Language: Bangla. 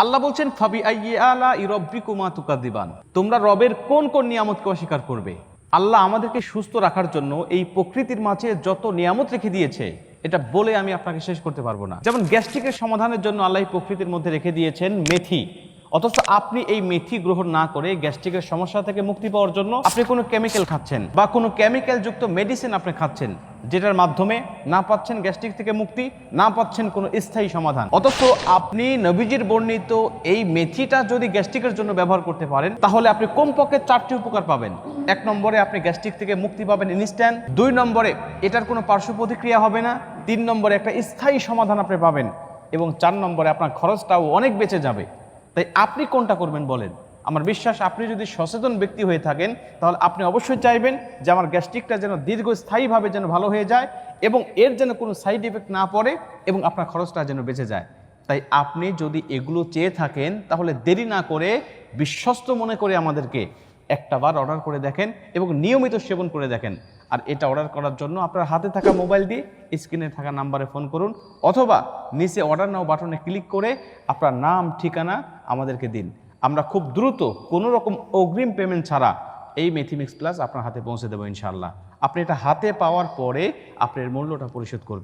আল্লাহ বলছেন ফাবি আইয়ি আলা ইরাব্বিকুমা তুকাযিবান, তোমরা রবের কোন কোন নিয়ামতকে অস্বীকার করবে। আল্লাহ আমাদেরকে সুস্থ রাখার জন্য এই প্রকৃতির মাঝে যত নিয়ামত রেখে দিয়েছে এটা বলে আমি আপনাকে শেষ করতে পারবো না। যেমন গ্যাস্ট্রিকের সমাধানের জন্য আল্লাহ এই প্রকৃতির মধ্যে রেখে দিয়েছেন মেথি, অথচ আপনি এই মেথি গ্রহণ না করে গ্যাস্ট্রিকের সমস্যা থেকে মুক্তি পাওয়ার জন্য আপনি কোনো কেমিক্যাল খাচ্ছেন বা কোনো কেমিক্যাল যুক্ত মেডিসিন আপনি খাচ্ছেন, যেটার মাধ্যমে না পাচ্ছেন গ্যাস্ট্রিক থেকে মুক্তি, না পাচ্ছেন কোনো স্থায়ী সমাধান। অথচ আপনি নবীজির বর্ণিত এই মেথিটা যদি গ্যাস্ট্রিকের জন্য ব্যবহার করতে পারেন তাহলে আপনি কমপক্ষে 4টি উপকার পাবেন। 1 নম্বরে আপনি গ্যাস্ট্রিক থেকে মুক্তি পাবেন ইনস্ট্যান্ট, 2 নম্বরে এটার কোনো পার্শ্ব প্রতিক্রিয়া হবে না, 3 নম্বরে একটা স্থায়ী সমাধান আপনি পাবেন এবং 4 নম্বরে আপনার খরচটাও অনেক বেঁচে যাবে। তাই আপনি কোনটা করবেন বলেন? আমার বিশ্বাস আপনি যদি সচেতন ব্যক্তি হয়ে থাকেন তাহলে আপনি অবশ্যই চাইবেন যে আমার গ্যাস্ট্রিকটা যেন দীর্ঘস্থায়ীভাবে যেন ভালো হয়ে যায় এবং এর যেন কোনো সাইড এফেক্ট না পড়ে এবং আপনার খরচটা যেন বেঁচে যায়। তাই আপনি যদি এগুলো চেয়ে থাকেন তাহলে দেরি না করে বিশ্বস্ত মনে করে আমাদেরকে একটা বার অর্ডার করে দেখেন এবং নিয়মিত সেবন করে দেখেন। আর এটা অর্ডার করার জন্য আপনার হাতে থাকা মোবাইল দিয়ে স্ক্রিনে থাকা নাম্বারে ফোন করুন অথবা নিচে অর্ডার নাও বাটনে ক্লিক করে আপনার নাম ঠিকানা আমাদেরকে দিন। আমরা খুব দ্রুত কোনো রকম অগ্রিম পেমেন্ট ছাড়া এই মেথিমিক্স প্লাস আপনার হাতে পৌঁছে দেবো ইনশাআল্লাহ। আপনি এটা হাতে পাওয়ার পরে আপনার মূল্যটা পরিশোধ করবেন।